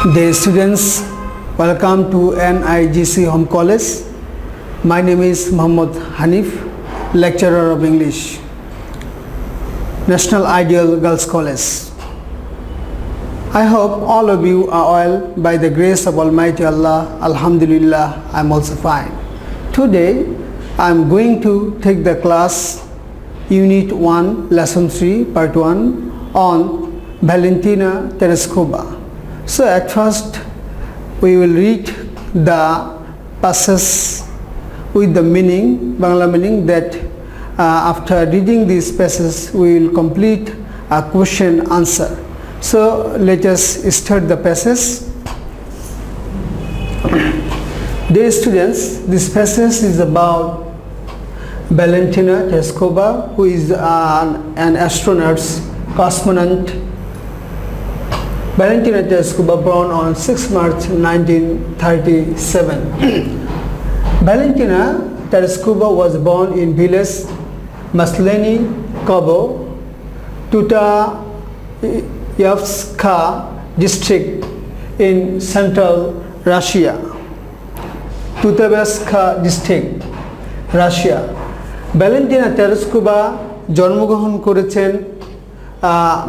Dear students, welcome to NIGC Home College. My name is Muhammad Hanif, lecturer of English, National Ideal Girls College. I hope all of you are well by the grace of Almighty Allah. Alhamdulillah, I am also fine. Today, I am going to take the class Unit 1, Lesson 3, Part 1 on Valentina Tereshkova. So at first we will read the passage with the meaning, Bangla meaning, that after reading this passage we will complete a question answer. So let us start the passage. Dear students, this passage is about Valentina Tereshkova, who is an astronaut, cosmonaut. Valentina Tereshkova, born on 6 March 1937. Valentina Tereshkova was born in village Masleny Kobo, Tutayevska district in central Russia. Tutayevska district, Russia. Valentina Tereshkova জন্মগ্রহণ করেছেন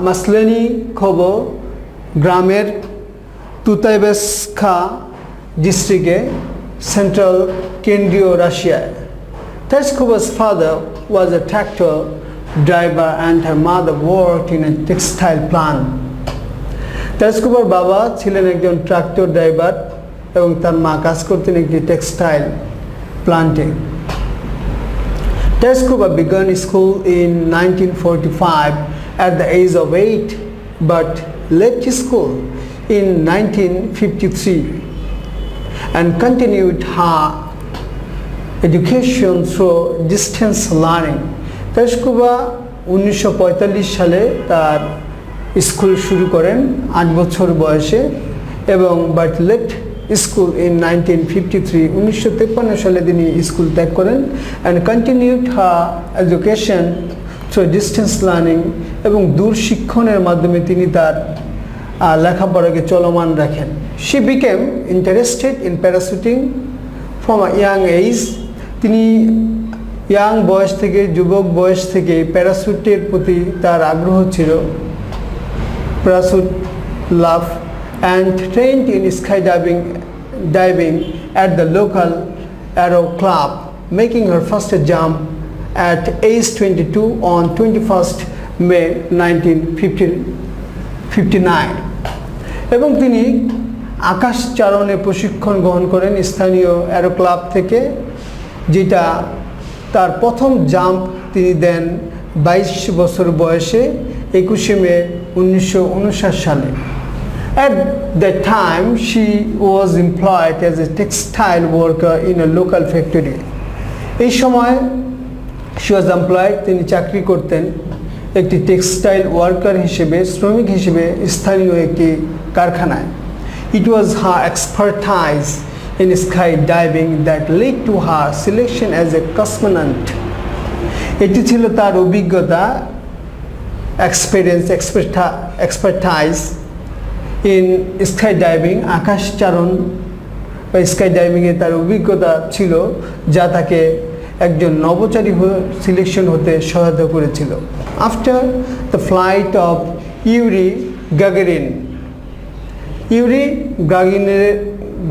মাসলেনি খোবো গ্রামের তুতাইভেস্কা ডিস্ট্রিক্টে, central কেন্দ্রীয় রাশিয়ায়। Tereshkova's father was a tractor driver and her mother worked in a textile plant. Tereshkovaর বাবা ছিলেন একজন tractor driver এবং তার মা কাজ করতেন একটি textile প্লান্টে। Tereshkova began school in 1945 at the age of 8, but left school in 1953 and continued her education through distance learning. Tereshkova 1945 সালে তার স্কুল শুরু করেন 8 বছর বয়সে এবং but left school in 1953 1953 সালে তিনি স্কুল ত্যাগ করেন and continued her education through distance learning এবং দূর শিক্ষণের মাধ্যমে তিনি তার লেখাপড়াকে চলমান রাখেন। She became interested in parachuting from a young age. তিনি ইয়াং বয়স থেকে, যুবক বয়স থেকে প্যারাশুটের প্রতি তার আগ্রহ ছিল, parachute love, and trained in diving at the local aero club, making her first jump at age 22 on 21st May 1959 এবং তিনি আকাশ চারণে প্রশিক্ষণ গ্রহণ করেন স্থানীয় অ্যারো ক্লাব থেকে, যেটা তার প্রথম জাম্প তিনি দেন 22 বছর বয়সে 21 মে 1959 সালে। At that time she was employed as a textile worker in a local factory. এই সময় she was employed, তিনি চাকরি করতেন একটি টেক্সটাইল ওয়ার্কার হিসেবে, শ্রমিক হিসেবে স্থানীয় একটি কারখানায়। It was her expertise in skydiving that led to her selection as a cosmonaut. এটি ছিল তার অভিজ্ঞতা, expertise in skydiving, আকাশচারণ বা স্কাইডাইভিংয়ে তার অভিজ্ঞতা ছিল, যা তাকে একজন নভোচারী সিলেকশন হতে সহায়তা করেছিল। After the flight of Yuri Gagarin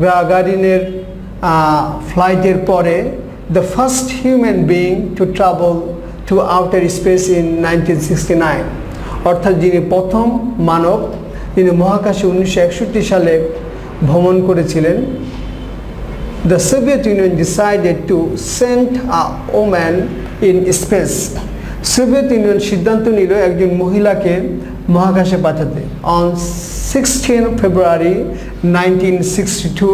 গাগারিনের ফ্লাইটের পরে the first human being to travel to outer space in 1969, অর্থাৎ যিনি প্রথম মানব যিনি মহাকাশে 1961 সালে ভ্রমণ করেছিলেন। The Soviet Union decided to send a woman in space. Soviet union সিদ্ধান্ত নিল একজন মহিলাকে মহাকাশে পাঠাতে। On 16 February 1962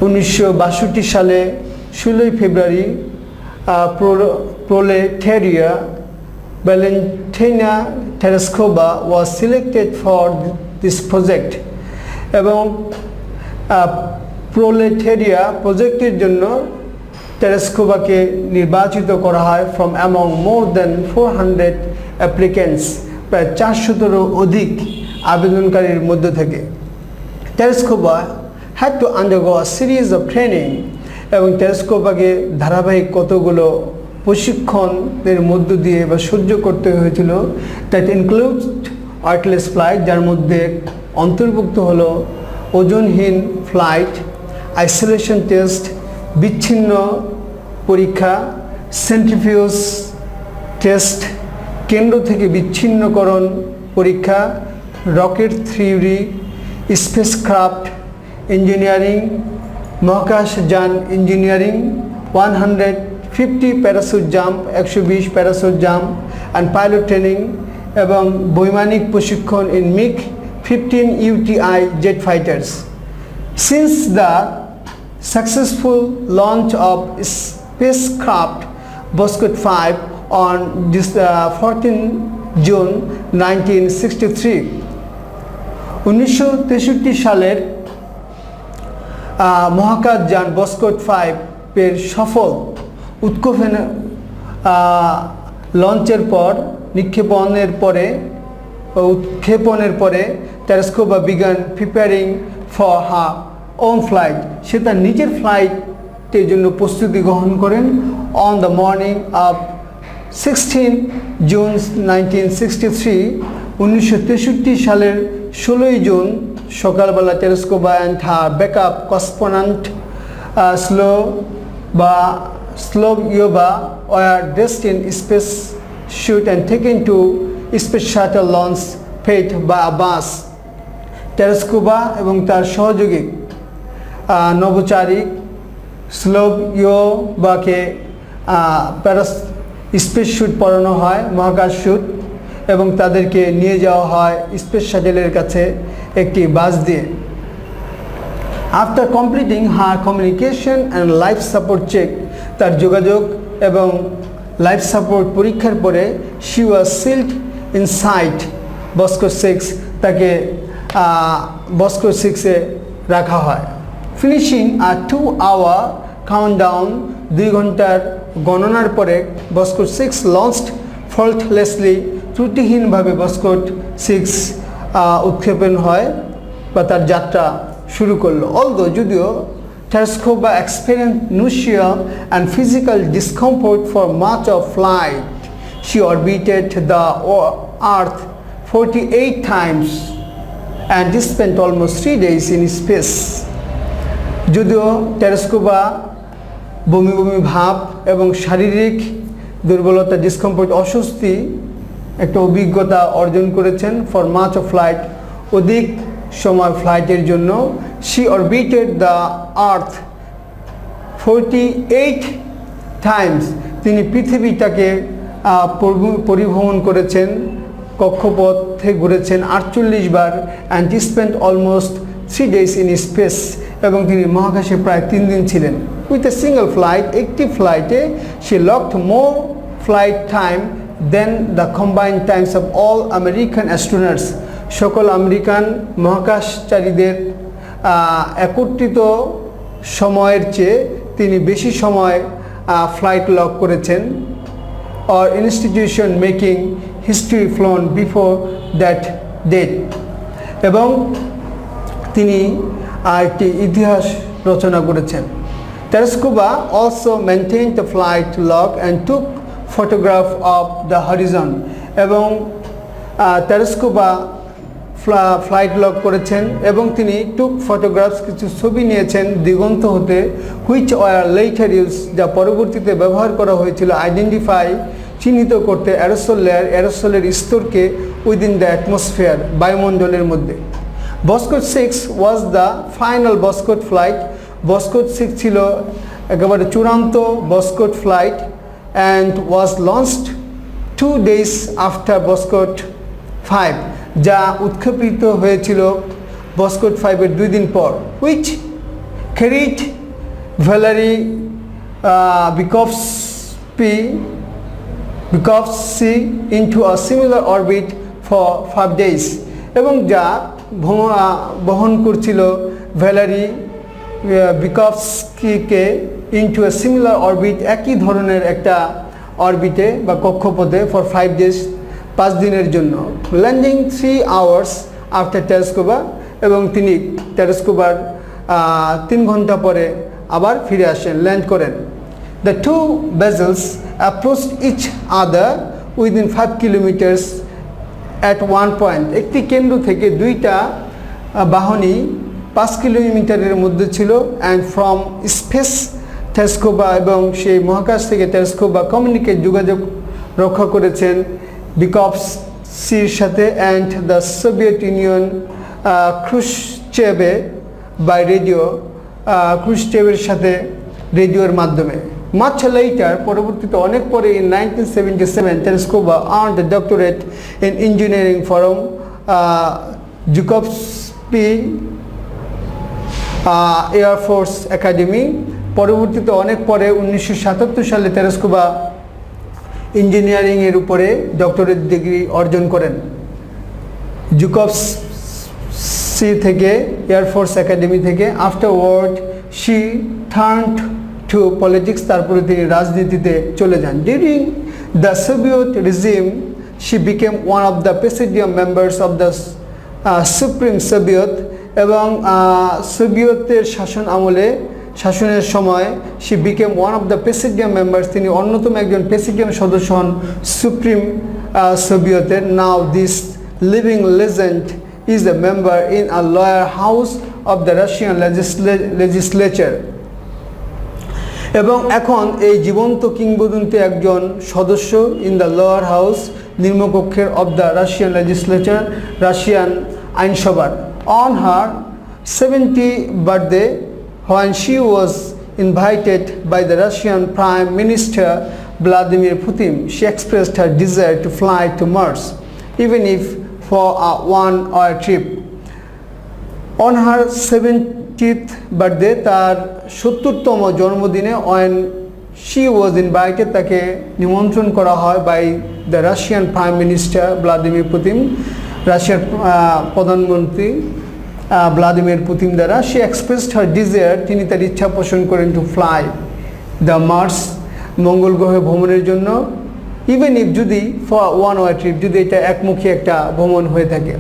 1962 সালে 16 ফেব্রুয়ারি প্রোলেটারিয়া Valentina Tereshkova was selected for this project এবং প্রোলেটারিয়া প্রজেক্টের জন্য টেরেশকোভাকে নির্বাচিত করা হয় from among more than 400 applicants, প্রায় 400 অধিক আবেদনকারীর মধ্য থেকে। Tereskova had to undergo a series of training এবং টেলিস্কোপকে ধারাবাহিক কতগুলো প্রশিক্ষণের মধ্য দিয়ে বা সহ্য করতে হয়েছিল। দ্যাট ইনক্লুডস আর্টলেস ফ্লাইট, যার মধ্যে অন্তর্ভুক্ত হলো ওজনহীন ফ্লাইট, আইসোলেশন টেস্ট, বিচ্ছিন্ন পরীক্ষা, সেন্ট্রিফিউজ টেস্ট, কেন্দ্র থেকে বিচ্ছিন্নকরণ পরীক্ষা, রকেট থিওরি, স্পেসক্রাফট ইঞ্জিনিয়ারিং, মহাকাশযান engineering, 150 parachute jump, 120 parachute jump and pilot training এবং বৈমানিক প্রশিক্ষণ in MiG-15 UTI jet fighters. Since the successful launch of spacecraft Voskhod 5 on 14 June 1963, 1963 সালের মহাকাশযান Voskhod 5 এর সফল লঞ্চের পর উৎক্ষেপণের পরে Tereskova began preparing for her own flight. সে তার নিজের ফ্লাইটের জন্য প্রস্তুতি গ্রহণ করেন। On the morning of 16 June 1963, 1963 সালের 16ই জুন সকালবেলা Tereskova and her backup correspondent Sloboyeva were dressed in space suit and taken to space shuttle launch paid by a bus. Tereskova এবং তার সহযোগী নভোচারী স্লোবোয়েভাকে স্পেস স্যুট পরানো হয়, মহাকাশ স্যুট, এবং তাদেরকে নিয়ে যাওয়া হয় স্পেস শাটেলের কাছে একটি বাস দিয়ে। After completing her communication and life support check, তার যোগাযোগ এবং লাইফ সাপোর্ট পরীক্ষার পরে she was sealed inside Voskhod 6, তাকে Voskhod 6-এ রাখা হয়। ফিনিশিং আ 2-hour কাউন্টডাউন, 2 ঘন্টার গণনার পরে Voskhod 6 লঞ্চড ফল্টলেসলি, ত্রুটিহীনভাবে Voskhod 6 উৎক্ষেপণ হয় বা তার যাত্রা শুরু করলো। যদিও Tereskova experienced nausea and physical discomfort for much of flight. She orbited the Earth 48 times and spent almost 3 days in space. যদিও Tereskova বমি বমি ভাব এবং শারীরিক দুর্বলতা, ডিসকমফোর্ট, অস্বস্তি একটা অভিজ্ঞতা অর্জন করেছেন ফর মাচ অফ ফ্লাইট, অধিক সময় ফ্লাইটের জন্য। She orbited the earth 48 times, তিনি পৃথিবীটাকে পরিভ্রমণ করেছেন, কক্ষপথে ঘুরেছেন 48 বার, and spent almost 3 days in space, এবং তিনি মহাকাশে প্রায় 3 দিন ছিলেন। উইথ এ সিঙ্গল ফ্লাইট, একটি ফ্লাইটে সে logged more flight time than the combined times of all American astronauts, সকল আমেরিকান মহাকাশচারীদের একত্রিত সময়ের চেয়ে তিনি বেশি সময় ফ্লাইট লক করেছেন। Or institution making history flown before that date, এবং তিনি একটি ইতিহাস রচনা করেছেন। Tereskova also maintained the flight log and took photograph of the horizon, এবং Tereskova ফ্লাইট লগ করেছেন এবং তিনি টুক ফটোগ্রাফস, কিছু ছবি নিয়েছেন দিগন্ত হতে, হুইচ ওয়ার লেটার ইউজ, যা পরবর্তীতে ব্যবহার করা হয়েছিল আইডেন্টিফাই, চিহ্নিত করতে অ্যারোসল লেয়ার, অ্যারোসলের স্তরকে উইদিন দ্য অ্যাটমসফিয়ার, বায়ুমণ্ডলের মধ্যে। Voskhod 6 was the final Voskhod flight, Voskhod 6 ছিল একেবারে চূড়ান্ত Voskhod flight, and was launched 2 days after Voskhod 5, যা উৎক্ষেপিত হয়েছিল Voskhod 5-এর 2 দিন পর, which carried Valery Vygotsky into a similar orbit for 5 days, এবং যা বহন করছিল ভ্যালেরি Vygotskyকে ইনটু এ সিমিলার অরবিট, একই ধরনের একটা অরবিটে বা কক্ষপথে ফর 5 days, 5 দিনের জন্য। ল্যান্ডিং 3 hours আফটার Tereskova, এবং তিনি টেলিস্কোপার 3 ঘন্টা পরে আবার ফিরে আসেন, ল্যান্ড করেন। The two vessels approached each other within 5 kilometers at one point. একটি কেন্দ্র থেকে দুইটা বাহনই 5 কিলোমিটারের মধ্যে ছিল। অ্যান্ড ফ্রম স্পেস টেলিস্কোপ, এবং সেই মহাকাশ থেকে টেলিস্কোপ কমিউনিকেট যোগাযোগ রক্ষা করেছেন বিকভস্কির সাথে অ্যান্ড দ্য সোভিয়েত ইউনিয়ন ক্রুশচেভে বাই রেডিও, ক্রুশচেভের সাথে রেডিওর মাধ্যমে। Much later, পরবর্তীতে অনেক পরে in 1977, Tereskova earned a doctorate in engineering from Zhukovsky Air Force Academy. পরবর্তীতে অনেক পরে 1977 সালে টেলিস্কোপা ইঞ্জিনিয়ারিং এর উপরে ডক্টরেট ডিগ্রি অর্জন করেন জুকভস্কি থেকে, এয়ারফোর্স একাডেমি থেকে। Afterward she turned to politics, তারপরে তিনি রাজনীতিতে চলে যান। During the Soviet regime she became one of the presidium members of the Supreme Soviet, এবং সোভিয়েতের শাসনের সময় she became one of the presidium members, তিনি অন্যতম একজন প্রেসিডিয়াম সদস্য হন সুপ্রিম সোভিয়েতের। Now this living legend is a member in a lower house of the Russian legislature, এবং এখন এই জীবন্ত কিংবদন্তি একজন সদস্য ইন দ্য লোয়ার হাউস, নিম্নকক্ষের of the Russian legislature, Russian আইনসভার। On her 70th birthday, when she was invited by the Russian Prime Minister Vladimir Putin, she expressed her desire to fly to Mars, even if for a one-hour trip. On her 70th birthday, তার 70তম জন্মদিনে, when she was invited, তাকে নিমন্ত্রণ করা হয় by the Russian Prime Minister Vladimir Putin, রাশিয়ার প্রধানমন্ত্রী Vladimir Putin দ্বারা। she expressed her desire, তিনি তার ইচ্ছা পোষণ করেন to fly the Mars, মঙ্গল গ্রহে ভ্রমণের জন্য, even if যদি for one hour trip, যদি এটা একমুখী একটা ভ্রমণ হয়ে থাকে।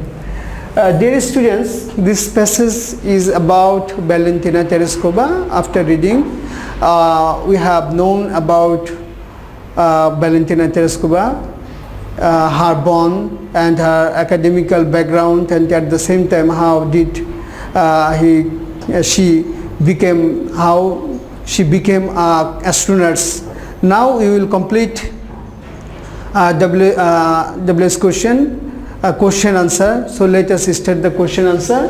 Dear students, this passage is about Valentina Tereskova. After reading, we have known about Valentina Tereskova, her born and her academical background, and at the same time how did she became astronaut. Now we will complete WS question answer. So let us start the question answer.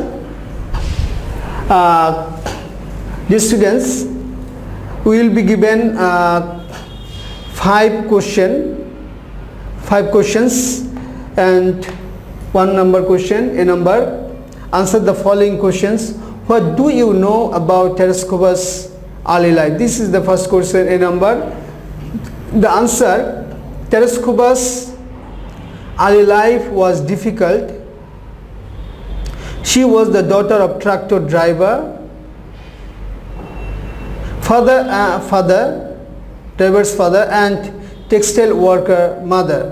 Dear students, we will be given 5 questions and 1 number question, a number. Answer the following questions. What do you know about Tereskova's early life? This is the first question, a number. The answer: Tereskova's early life was difficult. She was the daughter of tractor driver, driver's father, and textile worker mother.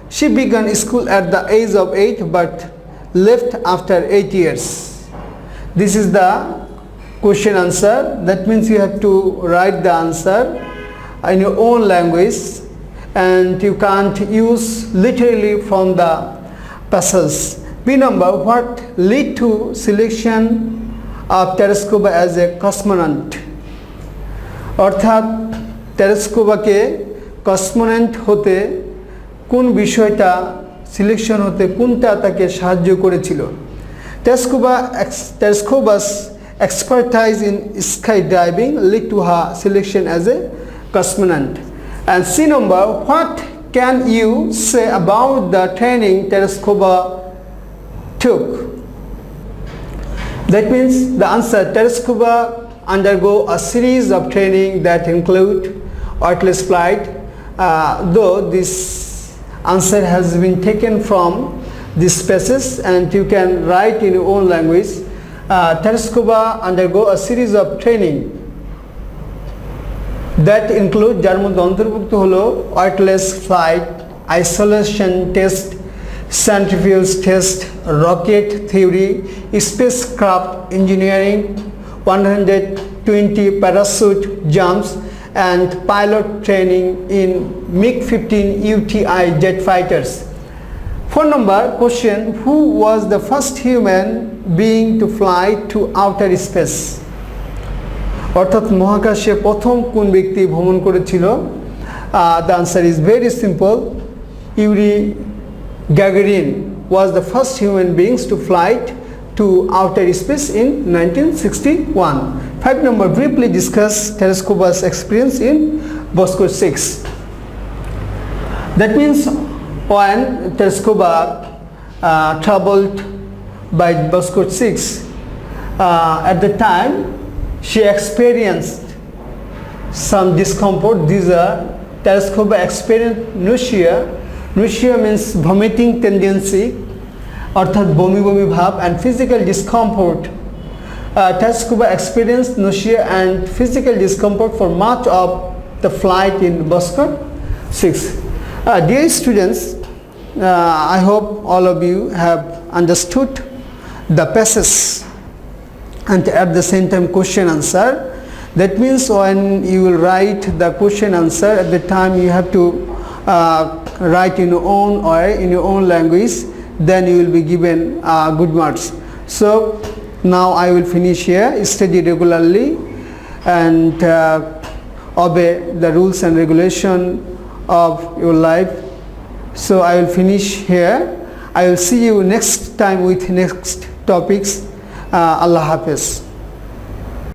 She began school at the age of 8 but left after 8 years. This is the question answer. That means you have to write the answer in your own language, and you can't use literally from the passage. B number: what led to selection of Tereskova as a cosmonaut? অর্থাৎ টেলিস্কোপকে cosmonaut হতে কোন বিষয়টা selection হতে কোনটা তাকে সাহায্য করেছিল? Tereskova's expertise in skydiving led to her selection as a cosmonaut. And C number: what can you say about the training Tereskova took? That means the answer: Tereskova undergo a series of training that include weightless flight. Though this answer has been taken from this passage and you can write in your own language. Tereskova undergo a series of training that include, যার মধ্যে অন্তর্ভুক্ত হলো weightless flight, isolation test, centrifuge test, rocket theory, spacecraft engineering, 120 parachute jumps, and pilot training in MiG-15 UTI jet fighters. 4 number question, who was the first human being to fly to outer space? অর্থাৎ মহাকাশে প্রথম কোন ব্যক্তি ভ্রমণ করেছিল? The answer is very simple. Yuri Gagarin was the first human beings to fly to outer space in 1961. 5 number, briefly discuss Tereskouba's experience in Voskhod 6. That means when Tereskouba traveled by Voskhod 6, at the time she experienced some discomfort. These are Tereskouba experienced nausea. Nausea means vomiting tendency, অর্থাৎ বমি বমি ভাব, and physical discomfort. Tereskouba experienced nausea and physical discomfort for much of the flight in Voskhod 6. Dear students, I hope all of you have understood the passage and at the same time question answer. That means when you will write the question answer, at the time you have to write in your own way, in your own language, then you will be given good marks. So now I will finish here. Study regularly and obey the rules and regulation of your life. So I will finish here. I will see you next time with next topics. Allah Hafiz.